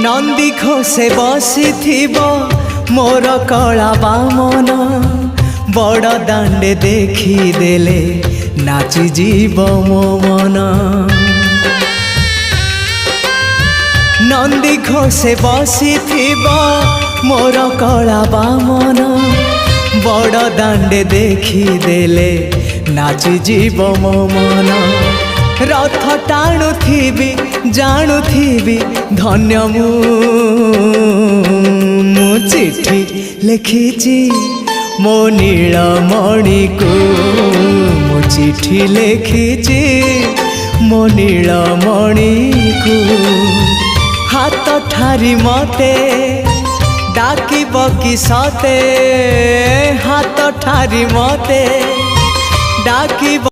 नंदी घोषे बसी मोर कला बामन बड़ दांडे देखी देले नाची जीव मो मन। नंदी घोषे बसी मोर कला बामन बड़ दांडे देखी देले नाची जीव मो मन। रथ टाणुथिबी जाणुथिबी धन्य मु चिट्ठी लिखिची मो नीलमणि को मु चिट्ठी लिखिची मो नीलमणि को। हाथ ठारी मते डाकिब कि सते हाथ ठारी मते डाकिब